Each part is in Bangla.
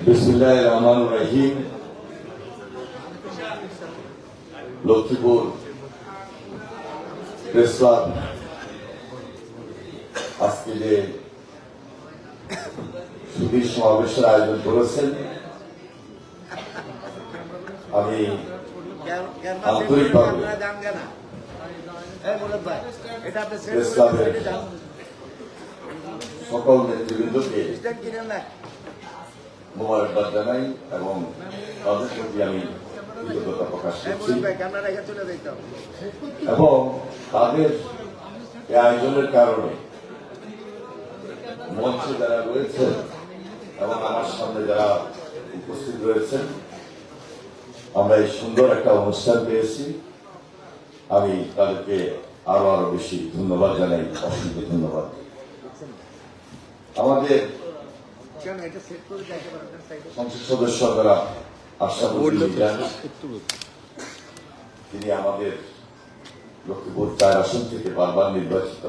বিসমিল্লাহির রহমানির রহিম। লক্ষ্মীপুর প্রেস ক্লাব আজকে যে সুধীর সমাবেশের আয়োজন করেছেন, আমি আন্তরিকভাবে প্রেস ক্লাবের সকল নেতৃবৃন্দকে মোবারকবাদ জানাই এবং তাদের প্রতি আমি কৃতজ্ঞতা প্রকাশ করছি এবং তাদের এই আয়োজনের কারণে মঞ্চে যারা রয়েছেন এবং আমার সামনে যারা উপস্থিত রয়েছেন, আমরা এই সুন্দর একটা অনুষ্ঠান পেয়েছি। আমি তাদেরকে আরো বেশি ধন্যবাদ জানাই, অসংখ্য ধন্যবাদ। আমাদের সংসদ সদস্য যারা তিনি আমাদের লক্ষ্মীপুর ৪ আসন থেকে বারবার নির্বাচিত,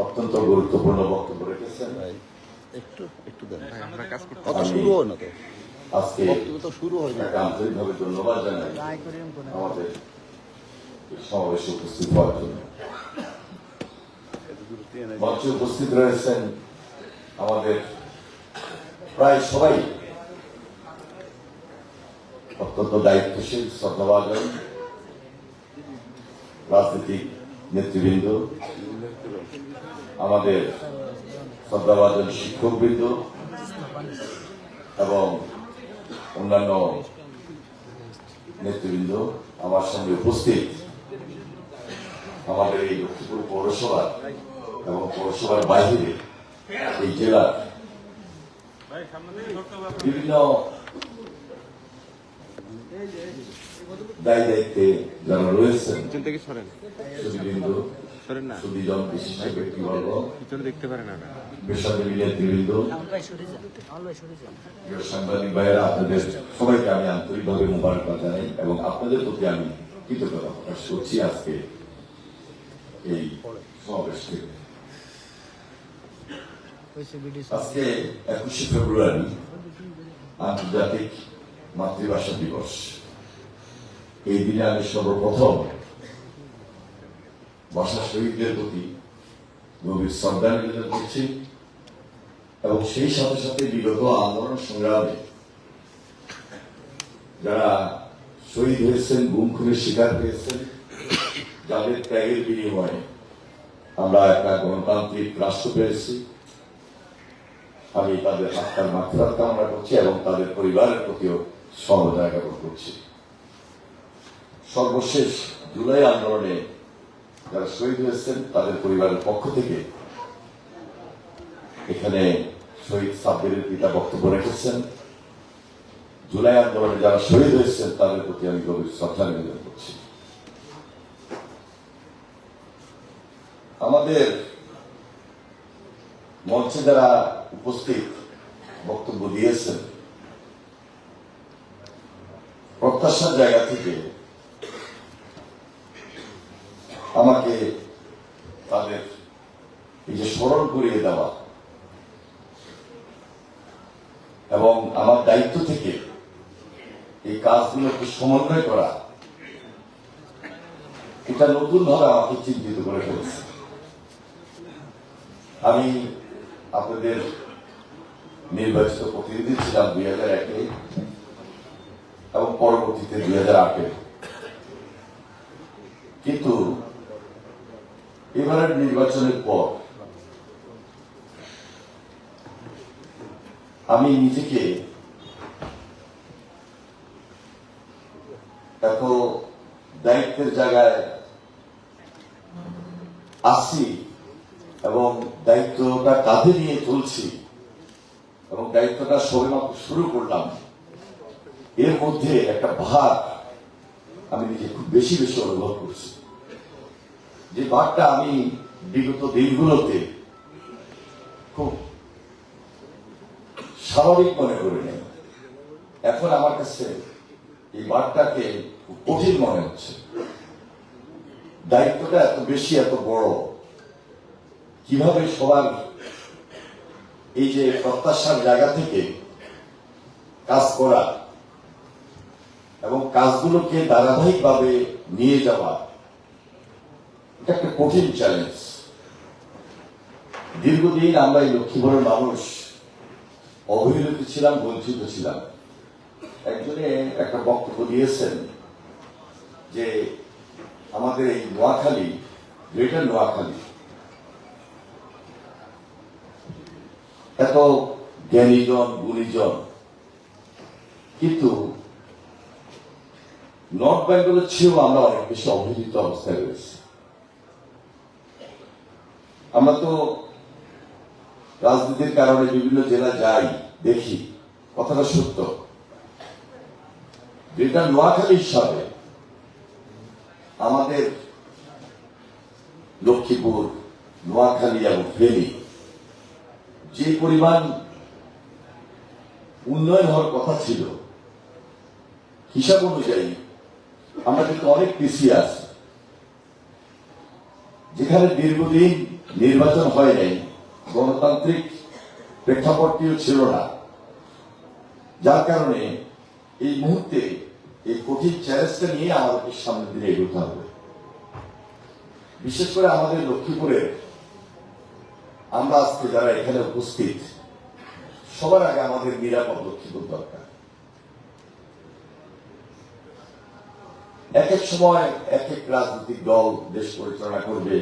অত্যন্ত গুরুত্বপূর্ণ বক্তব্য রেখেছেন। আজকে আন্তরিকভাবে ধন্যবাদ জানাই আমাদের সমাবেশে উপস্থিত হওয়ার জন্য। মঞ্চে উপস্থিত রয়েছেন আমাদের প্রায় সবাই অত্যন্ত দায়িত্বশীল, শ্রদ্ধাভাজন রাজনৈতিক নেতৃবৃন্দ, আমাদের শ্রদ্ধাভাজন শিক্ষকবৃন্দ এবং অন্যান্য নেতৃবৃন্দ আমার সঙ্গে উপস্থিত। আমাদের এই লক্ষ্মীপুর পৌরসভা এবং পৌরসভার বাইরে এই জেলার বিভিন্ন দায়ী দায়িত্বে যারা রয়েছেন, বেসরকারি নেতৃবৃন্দ, সাংবাদিক ভাইয়েরা, আপনাদের সবাইকে আমি আন্তরিকভাবে মোবারকবাদ জানাই এবং আপনাদের প্রতি আমি কৃতজ্ঞতা প্রকাশ করছি আজকে এই সমাবেশ থেকে। আজকে 21শে ফেব্রুয়ারি আন্তর্জাতিক মাতৃভাষা দিবস। এই দিনে আমি সর্বপ্রথম ভাষা শহীদদের প্রতি গভীর শ্রদ্ধা নিবেদন করছি এবং সেই সাথে সাথে বিগত আন্দোলন সংগ্রামে যারা শহীদ হয়েছেন, গুম খুনের শিকার হয়েছেন, যাদের ত্যাগের বিনিময়ে আমরা একটা গণতান্ত্রিক রাষ্ট্র পেয়েছি, আমি তাদের আত্মার মাগফিরাত কামনা করছি এবং তাদের পরিবারের প্রতিও সমবেদনা জ্ঞাপন করছি। সর্বশেষ জুলাই আন্দোলনে যারা শহীদ হয়েছেন তাদের পরিবারের পক্ষ থেকে এখানে শহীদ সাব্বিরের পিতা বক্তব্য রেখেছেন। জুলাই আন্দোলনে যারা শহীদ হয়েছেন তাদের প্রতি আমি গভীর শ্রদ্ধা নিবেদন করছি। আমাদের মঞ্চে যারা উপস্থিত বক্তব্য দিয়েছেন, প্রত্যাশার জায়গা থেকে আমাকে তাদের এই যে স্মরণ করিয়ে দেওয়া এবং আমার দায়িত্ব থেকে এই কাজগুলোকে সমন্বয় করা, এটা নতুন ভাবে আমাকে চিন্তিত করে ফেলেছে। আমি আপনাদের নির্বাচিত প্রতিনিধি ছিলাম 2001-এ এবং পরবর্তীতে 2008-এ, কিন্তু এবারের নির্বাচনের পর আমি নিজেকে এত দায়িত্বের জায়গায় আসছি এবং দায়িত্বটা কাঁধে নিয়ে চলছি এবং দায়িত্বটা সবেমাত্র শুরু করলাম, এর মধ্যে একটা ভার আমি নিজে খুব বেশি বেশি অনুভব করছি। যে ভারটা আমি বিগত দিনগুলোতে খুব স্বাভাবিক মনে করি নাই, এখন আমার কাছে এই ভারটাকে খুব কঠিন মনে হচ্ছে। দায়িত্বটা এত বেশি, এত বড়, কিভাবে সবার এই যে প্রত্যাশার জায়গা থেকে কাজ করা এবং কাজগুলোকে ধারাবাহিকভাবে নিয়ে যাওয়া এটা একটা কঠিন চ্যালেঞ্জ। দীর্ঘদিন আমরা এই লক্ষ্মীপুরের মানুষ অবহেলিত ছিলাম, বঞ্চিত ছিলাম। একজনে একটা বক্তব্য দিয়েছেন যে আমাদের এই নোয়াখালী, গ্রেটার নোয়াখালী এত জ্ঞানীজন, গুণীজন, কিন্তু নর্থ বেঙ্গলের চেয়েও আমরা অনেক বেশি অবহেলিত অবস্থায় রয়েছি। আমরা তো রাজনীতির কারণে বিভিন্ন জেলায় যাই, দেখি, কথাটা সত্য। গ্রেটার নোয়াখালী হিসাবে আমাদের লক্ষ্মীপুর, নোয়াখালী এবং ফেনী যে পরিমাণ উন্নয়ন হওয়ার কথা ছিল, হিসাব অনুযায়ী আমরা কিন্তু অনেক পিছিয়ে আছি। যেখানে দীর্ঘদিন নির্বাচন হয় নাই, গণতান্ত্রিক প্রেক্ষাপটটিও ছিল না, যার কারণে এই মুহূর্তে এই কঠিন চ্যালেঞ্জটা নিয়ে আমাদেরকে সামনের দিকে এগোতে হবে। বিশেষ করে আমাদের লক্ষ্মীপুরে আমরা আজকে যারা এখানে উপস্থিত, সবার আগে আমাদের নিরাপদ লক্ষ্মীপুর দরকার। এক এক সময় এক এক রাজনৈতিক দল দেশ পরিচালনা করবে,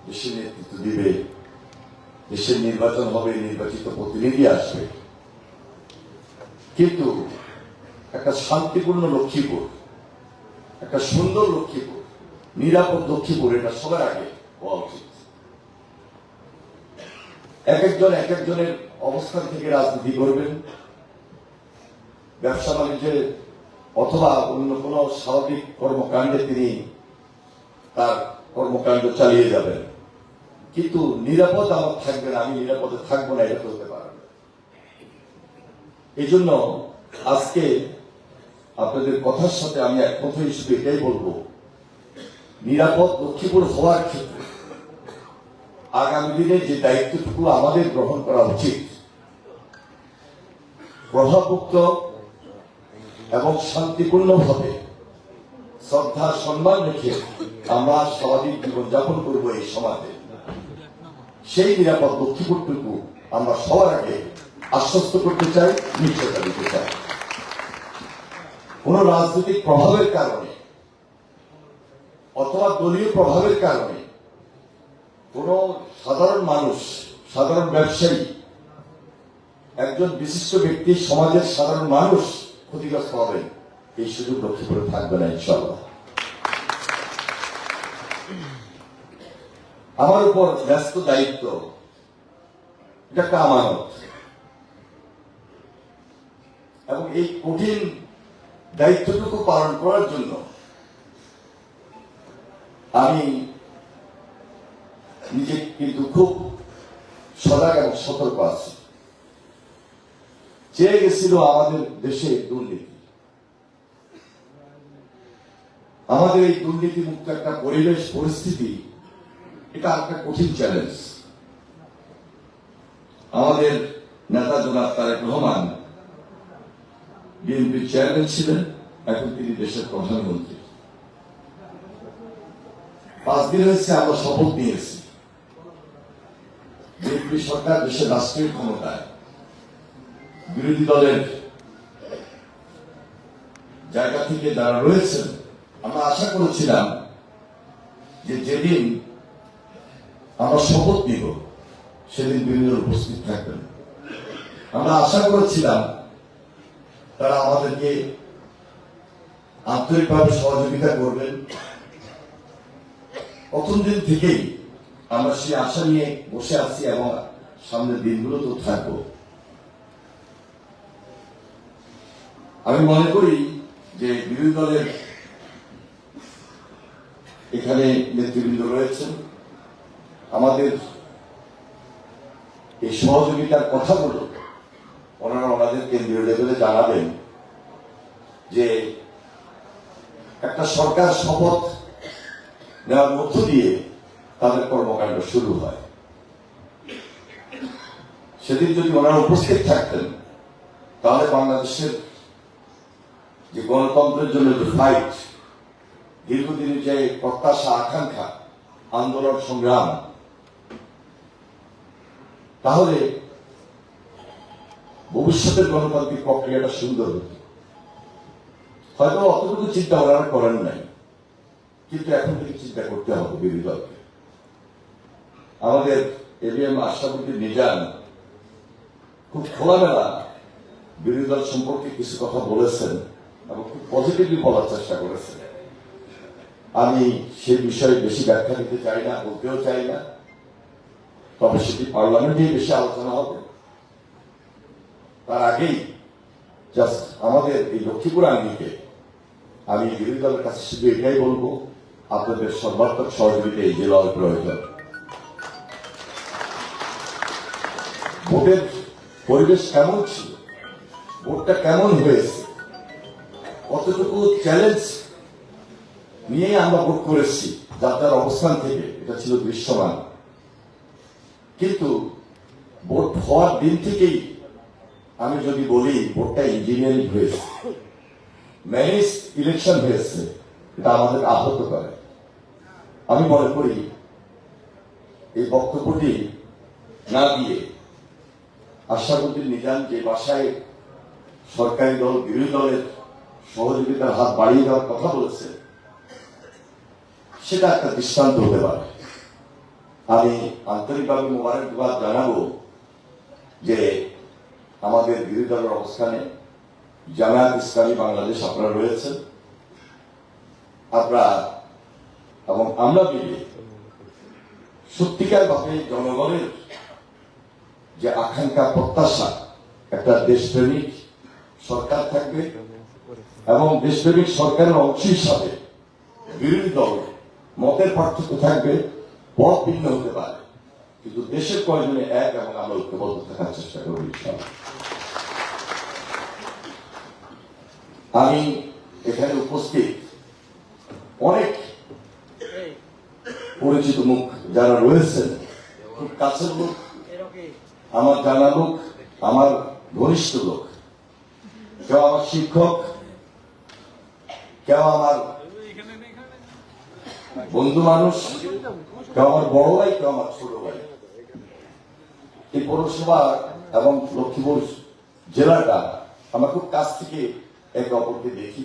দেশের নেতৃত্ব দিবে, দেশের নির্বাচন হবে, নির্বাচিত প্রতিনিধি আসবে, কিন্তু একটা শান্তিপূর্ণ লক্ষ্মীপুর, একটা সুন্দর লক্ষ্মীপুর, নিরাপদ লক্ষ্মীপুর, এটা সবার আগে হওয়া উচিত। এক একজন এক একজনের অবস্থান থেকে রাজনীতি করবেন, ব্যবসা বাণিজ্যে অথবা অন্য কোনো স্বাভাবিক কর্মকাণ্ডে তিনি তার কর্মকাণ্ড চালিয়ে যাবেন, কিন্তু নিরাপদ আমার থাকবে না, আমি নিরাপদে থাকবো না, এটা হতে পারে না। এই জন্য আজকে আপনাদের কথার সাথে আমি এক কথা হিসেবে এটাই বলবো, নিরাপদ লক্ষ্মীপুর হওয়ার ক্ষেত্রে আগামী দিনে যে দায়িত্বটুকু আমাদের গ্রহণ করা উচিত, প্রভাবমুক্ত এবং শান্তিপূর্ণভাবে শ্রদ্ধা সম্মান রেখে আমরা স্বাভাবিক জীবনযাপন করবো এই সমাজে, সেই নিরাপদ লক্ষ্মীপুরটুকু আমরা সবার আগে আশ্বস্ত করতে চাই, নিশ্চয়তা দিতে চাই। কোন রাজনৈতিক প্রভাবের কারণে অথবা দলীয় প্রভাবের কারণে কোন সাধারণ মানুষ, সাধারণ ব্যবসায়ী, একজন বিশিষ্ট ব্যক্তি, সমাজের সাধারণ মানুষ ক্ষতিগ্রস্ত হবেন, এই সুযোগ লক্ষ্মীপুরে থাকবে না ইনশাআল্লাহ। আমার উপর ন্যস্ত দায়িত্ব, এটা একটা আমানত, এবং এই কঠিন দায়িত্বটুকু পালন করার জন্য আমি নিজে কিন্তু খুব সজাগ এবং সতর্ক আছি। চেয়ে গেছিল আমাদের দেশে দুর্নীতি, আমাদের এই দুর্নীতি মুক্ত একটা পরিবেশ পরিস্থিতি, এটা একটা কঠিন চ্যালেঞ্জ। আমাদের নেতা জনাব তারেক রহমান বিএনপির চেয়ারম্যান ছিলেন, এখন তিনি দেশের প্রধানমন্ত্রী। 5 দিন হয়েছে আমরা শপথ নিয়েছি, বিএনপি সরকার দেশের রাষ্ট্রীয় ক্ষমতায়, বিরোধী দলের জায়গা থেকে যারা রয়েছেন, আমরা আশা করেছিলাম যে যেদিন আমরা শপথ নিব সেদিন বিরোধী দল উপস্থিত থাকবেন। আমরা আশা করেছিলাম তারা আমাদেরকে আন্তরিকভাবে সহযোগিতা করবেন। প্রথম দিন থেকেই আমরা সেই আশা নিয়ে বসে আছি এবং সামনের দিনগুলোতেও থাকবো। আমি মনে করি যে বিরোধী দলের এখানে নেতৃবৃন্দ রয়েছেন, আমাদের এই সহযোগিতার কথাগুলো ওনারা ওনাদের কেন্দ্রীয় লেভেলে জানাবেন, যে একটা সরকার শপথ নেওয়ার মধ্য দিয়ে তাদের কর্মকাণ্ড শুরু হয়। সেদিন যদি ওনারা উপস্থিত থাকতেন তাহলে বাংলাদেশের যে গণতন্ত্রের জন্য যে ফাইট, দীর্ঘদিনের যে প্রত্যাশা, আকাঙ্ক্ষা, আন্দোলন, সংগ্রাম, তাহলে ভবিষ্যতের গণতান্ত্রিক প্রক্রিয়াটা সুন্দর হতো। হয়তো অতটুকু চিন্তা ওনারা করেন নাই, কিন্তু এখন থেকে চিন্তা করতে হবে বিরোধী দলকে। আমাদের এবিএম আশরাফুদ্দিন নিজাম খুব খোলামেলা বিরোধী দল সম্পর্কে কিছু কথা বলেছেন এবং খুব পজিটিভলি বলার চেষ্টা করেছেন। আমি সে বিষয়ে বেশি ব্যাখ্যা দিতে চাই না, বলতেও চাই না, তবে সেটি পার্লামেন্টেই বেশি আলোচনা হবে। তার আগেই জাস্ট আমাদের এই লক্ষ্মীপুর আঙ্গিকে আমি বিরোধী দলের কাছে শুধু এটাই বলবো, আপনাদের সর্বাত্মক সহযোগিতা এই জেলার প্রয়োজন। ভোটের পরিবেশ কেমন ছিল, ভোটটা কেমন হয়েছে, কতটুকু চ্যালেঞ্জ নিয়ে আমরা ভোট করেছি, যার অবস্থান থেকে এটা ছিল দৃশ্যমান। কিন্তু ভোট হওয়ার দিন থেকেই আমি যদি বলি ভোটটা ইঞ্জিনিয়ারিং হয়েছে, ম্যানেজ ইলেকশন হয়েছে, এটা আমাদের আহত করে। আমি মনে করি এই বক্তব্যটি না দিয়ে আশরাফুদ্দিন নিজাম যে বাসায় সরকারি দল বিরোধী দলের সহযোগিতার হাত বাড়িয়ে দেওয়ার কথা বলেছে, সেটা একটা দৃষ্টান্ত হতে পারে। আমি আন্তরিকভাবে মোবারকবাদ জানাবো যে আমাদের বিরোধী দলের অবস্থানে জামায়াত ইসলামী বাংলাদেশ আপনারা রয়েছেন, আপনারা এবং আমরা মিলে সত্যিকার ভাবে জনগণের যে আকাঙ্ক্ষা, প্রত্যাশা, একটা দেশপ্রেমিক সরকার থাকবে এবং দেশপ্রেমিক সরকারের অংশ হিসাবে বিরোধী দল মতের পার্থক্য থাকবে, পথ ভিন্ন হতে পারে, কিন্তু দেশের প্রয়োজনে এক এবং আমরা ঐক্যবদ্ধ থাকার চেষ্টা করব। আমি এখানে উপস্থিত অনেক পরিচিত মুখ যারা রয়েছেন, খুব কাছের লোক, আমার জানা লোক, আমার ঘনিষ্ঠ লোক, কেউ আমার শিক্ষক, কেউ আমার বন্ধু মানুষ, কেউ আমার বড় ভাই, কেউ আমার ছোট ভাই। এই পৌরসভা এবং লক্ষ্মীপুর জেলাটা আমরা খুব কাছ থেকে একে অপরকে দেখি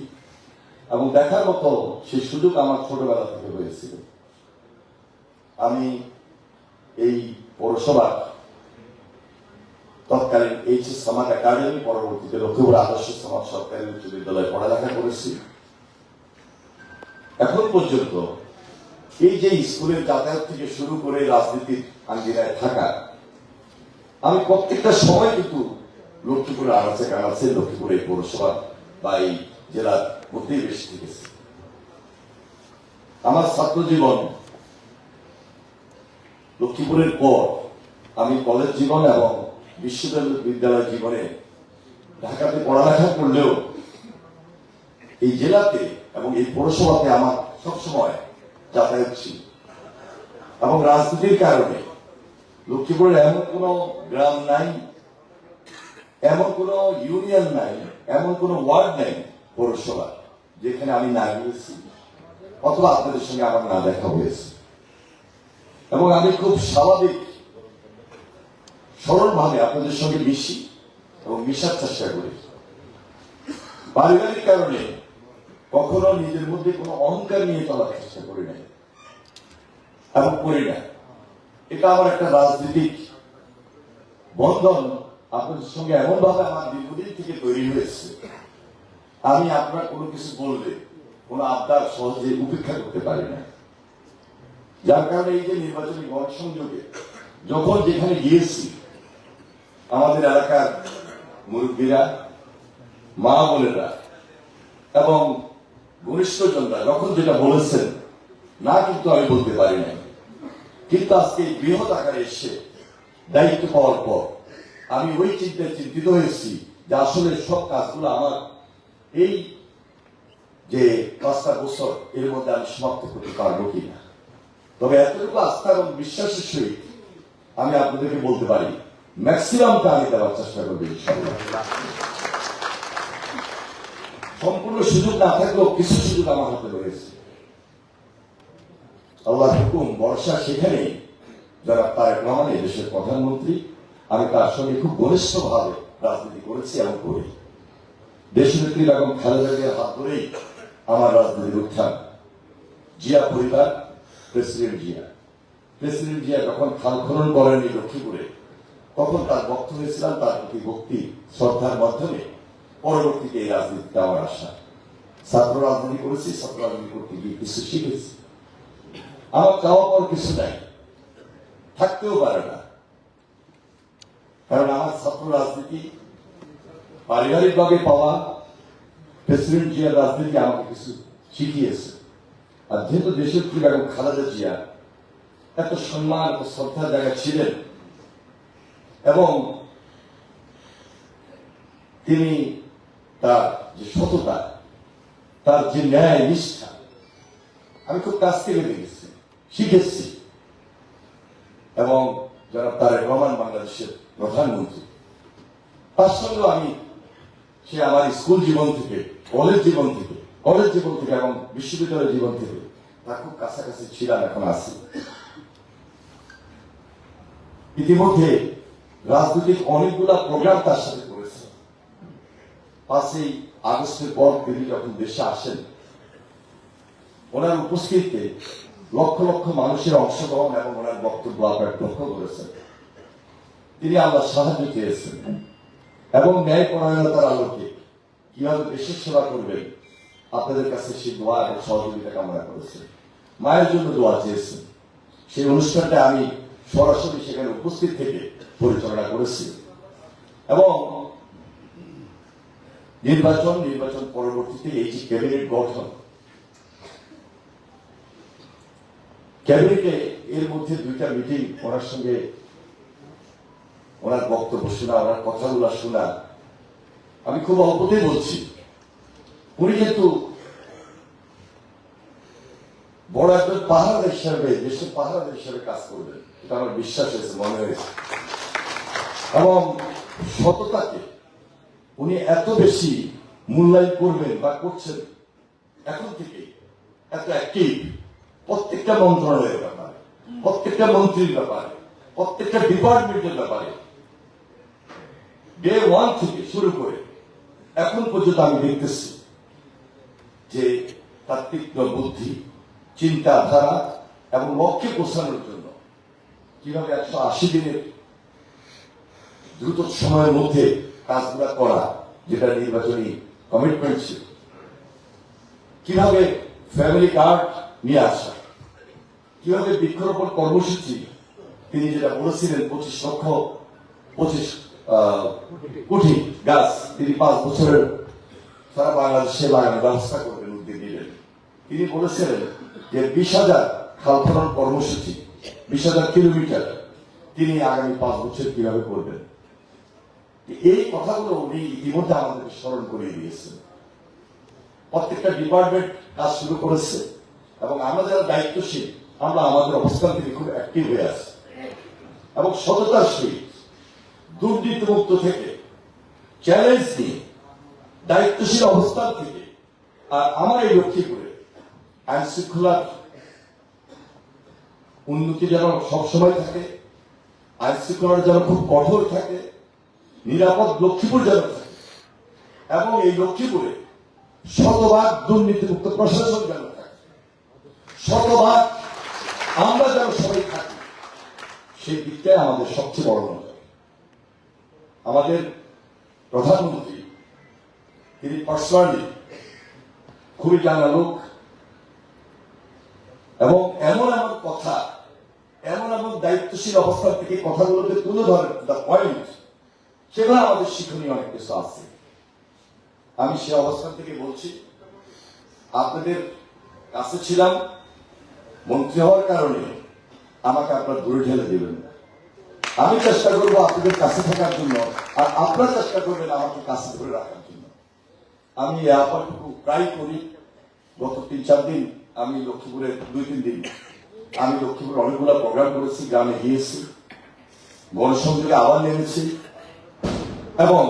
এবং দেখার মতো সেই সুযোগ আমার ছোটবেলা থেকে হয়েছিল। আমি এই পৌরসভার তৎকালীন এইচএস সমাজ একাডেমি, পরবর্তীতে লক্ষ্মীপুর আদর্শ সমাজ সরকারি উচ্চ বিদ্যালয়ে পড়ালেখা করেছি। এখন পর্যন্ত এই যে স্কুলের যাতায়াত থেকে শুরু করে রাজনীতির আঙ্গিনায় থাকা, আমি প্রত্যেকটা সময় কিন্তু লক্ষ্মীপুরের আনাচে কানাচে, লক্ষ্মীপুর এই পৌরসভা বা এই জেলার মধ্যেই বেশি থেকেছি। আমার ছাত্র জীবন লক্ষ্মীপুরের পর আমি কলেজ জীবন এবং বিশ্ববিদ্যালয় জীবনে ঢাকাতে পড়ালেখা করলেও এই জেলাতে এবং এই পৌরসভাতে আমার সবসময় যাতায়াত ছিল। এবং রাজনীতির কারণে লক্ষ্মীপুরের এমন কোন গ্রাম নাই, এমন কোন ইউনিয়ন নাই, এমন কোন ওয়ার্ড নাই পৌরসভা যেখানে আমি না গিয়েছি অথবা আপনাদের সঙ্গে আমার না দেখা হয়েছে। এবং আমি খুব স্বাভাবিক সরল ভাবে আপনাদের সঙ্গে মিশি এবং মিশার চেষ্টা করি। পারিবারিক কারণে কখনো নিজের মধ্যে কোনো অহংকার নিয়ে চলার চেষ্টা করি নাই এবং করি না। এটা আমার একটা রাজনৈতিক বন্ধন আপনাদের সঙ্গে এমন ভাবে আমার দীর্ঘদিন থেকে তৈরি হয়েছে, আমি আপনার কোনো কিছু বললে কোনো আবদার সহজে উপেক্ষা করতে পারি না। যার কারণে এই যে নির্বাচনী গণসংযোগে যখন যেখানে গিয়েছি, আমাদের এলাকার মুরব্বীরা, মা বোনেরা এবং ঘনিষ্ঠজনরা যখন যেটা বলেছেন, না কিন্তু আমি বলতে পারি নাই। কিন্তু আজকে এই বৃহৎ আকারে এসে দায়িত্ব পাওয়ার পর আমি ওই চিন্তায় চিন্তিত হয়েছি যে আসলে সব কাজগুলো আমার এই যে 5টা বছর এর মধ্যে আমি সমাপ্ত করতে পারবো কিনা। তবে এতটুকু আস্থা এবং বিশ্বাসের সহিত আমি আপনাদেরকে বলতে পারি ম্যাক্সিমামটা আমি দেওয়ার চেষ্টা করবো ইনশাআল্লাহ। সম্পূর্ণ সুযোগ না থাকলেও কিছু সুযোগ আমার হাতে রয়েছে। আল্লাহ হুকুম বর্ষা সেখানে যারা তারেক রহমান এই দেশের প্রধানমন্ত্রী, আমি তার সঙ্গে খুব ঘনিষ্ঠভাবে রাজনীতি করেছি এবং করি। দেশনেত্রী বেগম খালেদা জিয়ার হাত ধরেই আমার রাজনীতির উত্থান। জিয়া পরিবার, প্রেসিডেন্ট জিয়া যখন খাল খনন করেন এই লক্ষ্মীপুরে, তখন তার বক্তব্য হয়েছিলাম তার প্রতি ভক্তি শ্রদ্ধার মাধ্যমে। পরবর্তীতে এই রাজনীতিতে আমার আসা, ছাত্র রাজনীতি করেছি, ছাত্র রাজনীতি করতে গিয়ে কিছু শিখেছি। আমার চাওয়া পাওয়ার কিছু নাই, থাকতেও পারে না, কারণ আমার ছাত্র রাজনীতি পারিবারিক ভাবে পাওয়া, প্রেসিডেন্ট জিয়ার রাজনীতি আমাকে কিছু শিখিয়েছে। আর যেহেতু দেশের প্রিয় এবং খালেদা জিয়া এত সম্মান এত শ্রদ্ধার জায়গা ছিলেন এবং তিনি তার যে সততা, তার যে ন্যায় নিষ্ঠা, আমি খুব কাছ থেকে দেখেছি, শিখেছি। এবং যারা তারেক রহমান বাংলাদেশের প্রধানমন্ত্রী, তার সঙ্গে আমি সে আমার স্কুল জীবন থেকে, কলেজ জীবন থেকে এবং বিশ্ববিদ্যালয় জীবন থেকে তার খুব কাছাকাছি ছিলাম, এখন আছি। ইতিমধ্যে রাজনৈতিক অনেকগুলা প্রোগ্রাম তার সাথে করেছে। 5ই আগস্টের পর তিনি যখন দেশে আসেন, ওনার উপস্থিতিতে লক্ষ লক্ষ মানুষের অংশগ্রহণ এবং ওনার বক্তব্য আপনার লক্ষ্য করেছেন। তিনি আল্লাহ সাহায্য চেয়েছেন এবং ন্যায় পরায়ণতার আলোকে কিভাবে দেশের সেবা করবেন আপনাদের কাছে সেই দোয়া এবং সহযোগিতা কামনা করেছেন। মায়ের জন্য দোয়া চেয়েছেন। সেই অনুষ্ঠানটা আমি সরাসরি সেখানে উপস্থিত থেকে পরিচালনা করেছি এবং নির্বাচন পরবর্তীতে এই যে ক্যাবিনেট গঠন, ক্যাবিনেটে এর মধ্যে 2টা মিটিং, ওনার সঙ্গে ওনার বক্তব্য শোনা, ওনার কথাগুলো শোনা, আমি খুব অল্পতেই বলছি। উনি কিন্তু বড় একজন পাহারাদার হিসাবে, দেশের পাহারাদার হিসাবে কাজ করবেন, এটা আমার বিশ্বাস হয়েছে, মনে হয়েছে। এবং সততাকে উনি এত বেশি মূল্যায়ন করবেন বা করছেন এখন থেকে, এত অ্যাক্টিভ প্রত্যেকটা মন্ত্রণালয়ের ব্যাপারে, প্রত্যেকটা মন্ত্রীর ব্যাপারে, প্রত্যেকটা ডিপার্টমেন্টের ব্যাপারে, ডে 1 থেকে শুরু করে এখন পর্যন্ত আমি দেখতেছি যে তার তীক্ষ্ণ বুদ্ধি, চিন্তাধারা এবং লক্ষ্যে পৌঁছানোর জন্য কিভাবে 180 দিনের দ্রুত সময়ের মধ্যে কাজগুলো করা, যেটা নির্বাচনী কমিটমেন্ট ছিল, কিভাবে ফ্যামিলি কার্ড নিয়ে আসা, কিভাবে বৃক্ষরোপণ কর্মসূচি তিনি যেটা বলেছিলেন 25 কোটি গাছ তিনি 5 বছরের সারা বাংলাদেশে লাগানোর ব্যবস্থা করবেন, উদ্যোগ নিলেন। তিনি বলেছিলেন যে 20,000 খাল খনন কর্মসূচি, 20,000 কিলোমিটার তিনি আগামী 5 বছর কিভাবে করবেন। এই কথাগুলো উনি ইতিমধ্যে আমাদেরকে স্মরণ করিয়ে দিয়েছেন। প্রত্যেকটা ডিপার্টমেন্ট কাজ শুরু করেছে এবং আমরা যারা দায়িত্বশীল, আমরা আমাদের অবস্থান থেকে খুব অ্যাক্টিভ হয়ে আছি এবং সততার সহিত দুর্নীতিমুক্ত থেকে, চ্যালেঞ্জ নিয়ে, দায়িত্বশীল অবস্থান থেকে, আর আমার এই লক্ষ্যে করে আইন শৃঙ্খলার উন্নতি যেন সবসময় থাকে, আইন শৃঙ্খলার যেন খুব কঠোর থাকে, নিরাপদ লক্ষ্মীপুর যেন থাকে এবং এই লক্ষ্মীপুরে শতভাগ দুর্নীতিমুক্ত প্রশাসন যেন থাকে, শতভাগ আমরা যেন সবাই থাকি, সেই দিকটাই আমাদের সবচেয়ে বড় নজর। আমাদের প্রধানমন্ত্রী তিনি পার্সোনালি খুবই জানা লোক এবং এমন কথা, এমন দায়িত্বশীল অবস্থান থেকে কথাগুলোকে তুলে ধরেন, দ্য পয়েন্ট, সেগুলো আমাদের শিক্ষণীয় অনেক কিছু আছে। আমি সে অবস্থান থেকে বলছি, আপনাদের কাছে ছিলাম, মন্ত্রী হওয়ার কারণে আমাকে আপনারা দূরে ঠেলে দেবেন না। আমি চেষ্টা করবো আপনাদের কাছে থাকার জন্য, আর আপনারা চেষ্টা করবেন আমাকে কাছে ধরে রাখার জন্য। আমি এই আহ্বানটুকু প্রায় করি। গত 3-4 দিন আমি লক্ষ্মীপুরে, 2-3 দিন আমি লক্ষ্মীপুরে অনেকগুলো প্রোগ্রাম করেছি, গ্রামে গিয়েছি, গণসংযোগে আবার নেমেছি এবং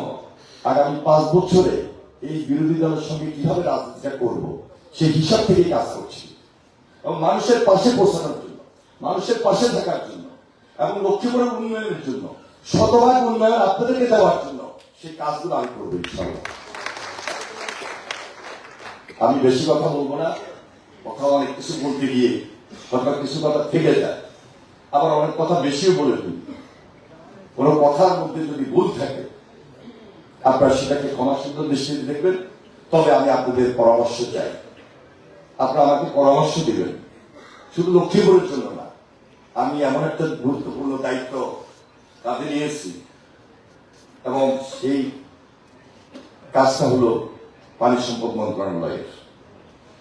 আগামী 5 বছরে এই বিরোধী দলের সঙ্গে কিভাবে রাজনীতিটা করব সেই হিসাব থেকেই কাজ করছি এবং মানুষের পাশে পৌঁছানোর জন্য, মানুষের পাশে থাকার জন্য এবং লক্ষ্মীপুরের উন্নয়নের জন্য, শতভাগ উন্নয়ন আপনাদেরকে দেওয়ার জন্য সেই কাজগুলো আমি করবো ইনশাআল্লাহ। আমি বেশি কথা বলবো না, কথা অনেক কিছু বলতে গিয়ে হয়তো কিছু কথা থেকে যায়, আবার অনেক কথা বেশিও বলে ফেলি। কোনো কথার মধ্যে যদি ভুল থাকে আপনারা সেটাকে ক্ষমা সুন্দর দৃষ্টিতে দেখবেন। তবে আমি আপনাদের পরামর্শ চাই, আপনারা আমাকে পরামর্শ দিবেন, শুধু লক্ষ্মীপুরের জন্য না। আমি এমন একটা গুরুত্বপূর্ণ দায়িত্ব কাঁধে নিয়েছি এবং সেই কাজটা হলো পানি সম্পদ মন্ত্রণালয়ের।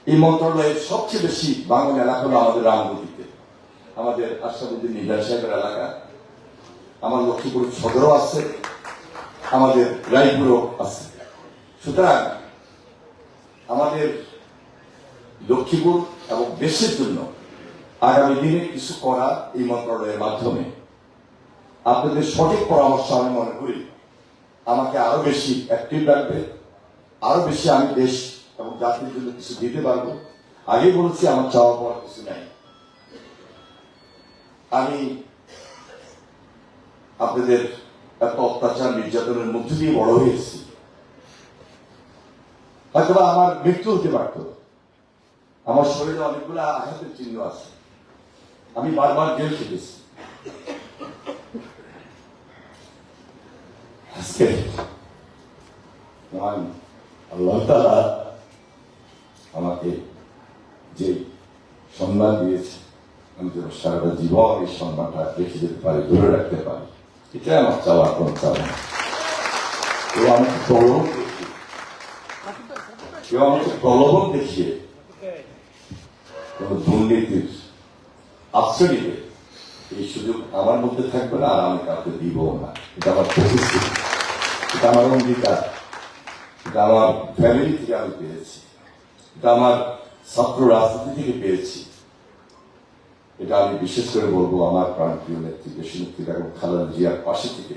এই মন্ত্রণালয়ের সবচেয়ে বেশি বাঙাল এলাকা হলো আমাদের রামগতিতে, আমাদের আশরাফুদ্দিন নিজাম সাহেবের এলাকা, আমার লক্ষ্মীপুর সদরও আছে, আমাদের রায়পুরও আছে। সুতরাং আমাদের লক্ষ্মীপুর এবং দেশের জন্য আগামী দিনে কিছু করা এই মন্ত্রণালয়ের মাধ্যমে আপনাদের সঠিক পরামর্শ আমি মনে করি আমাকে আরো বেশি অ্যাক্টিভ রাখবে, আরো বেশি আমি দেশ এবং জাতির জন্য কিছু দিতে পারবো। আগে বলেছি আমার চাওয়া পাওয়ার কিছু নাই। আমি আপনাদের এত অত্যাচার নির্যাতনের মধ্যে দিয়ে বড় হয়েছি, হয়তো আমার মৃত্যু হতে পারত, আমার শরীরে অনেকগুলো আঘাতের চিহ্ন আছে, আমি বারবার জেল খেটেছি। আজকে আল্লাহ তাআলা আমাকে যে সম্মান দিয়েছে, আমি যেন সারাটা জীবন এই সম্মানটা রেখে যেতে পারি, ধরে রাখতে পারি, এটাই আমার চাওয়া। কোন চাওয়া কেউ আমাকে প্রলোভন দেখিয়ে কোন দুর্নীতির আশ্রয় নিবে এই সুযোগ আমার মধ্যে থাকবে না, আর আমি কাউকে দিব না। এটা আমার প্রতিশ্রুতি, এটা আমার অঙ্গীকার, এটা আমার ফ্যামিলি থেকে আমি পেয়েছি, এটা আমার ছাত্র রাজনীতি থেকে পেয়েছি। এটা আমি বিশেষ করে বলবো আমার প্রাণপ্রিয় নেত্রী দেশনেত্রী বেগম খালেদা জিয়ার পাশে থেকে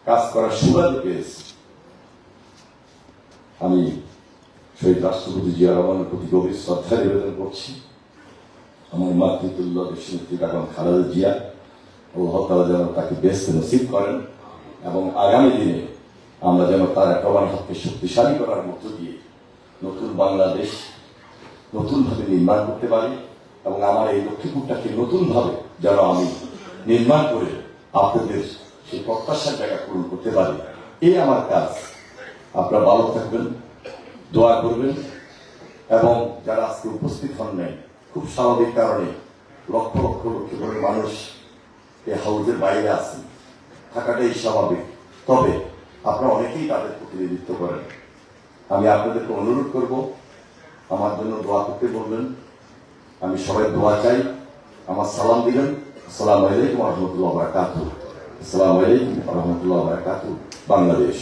কাজ করার সুবাদে পেয়েছি। আমি শহীদ রাষ্ট্রপতি জিয়া রহমানের প্রতি গভীর শ্রদ্ধা নিবেদন করছি। আমার মাতৃতুল্য দেশনেত্রী বেগম খালেদা জিয়া আল্লাহ তাআলা যেন তাকে বেহেশত নসিব করেন এবং আগামী দিনে আমরা যেন তার একেবারে হাতকে শক্তিশালী করার মধ্য দিয়ে নতুন বাংলাদেশ নতুনভাবে নির্মাণ করতে পারি এবং আমার এই লক্ষ্মীপুরটাকে নতুনভাবে যেন আমি নির্মাণ করে আপনাদের সেই প্রত্যাশার জায়গা পূরণ করতে পারি। এই আমার কাজ। আপনারা ভালো থাকবেন, দোয়া করবেন এবং যারা আজকে উপস্থিত হন নাই, খুব স্বাভাবিক কারণে লক্ষ লক্ষ লক্ষ্মীপুরের মানুষ এই হাউজের বাইরে আছেন, থাকাটাই স্বাভাবিক। তবে আপনারা অনেকেই তাদের প্রতিনিধিত্ব করেন। আমি আপনাদেরকে অনুরোধ করব আমার জন্য দোয়া করতে বলবেন। আমি সবাই দোয়া চাই, আমার সালাম দিবেন। আসসালামু আলাইকুম ওয়া রাহমাতুল্লাহি ওয়া বারাকাতুহু। আসসালামু আলাইকুম ওয়া রাহমাতুল্লাহি ওয়া বারাকাতুহু। বাংলাদেশ।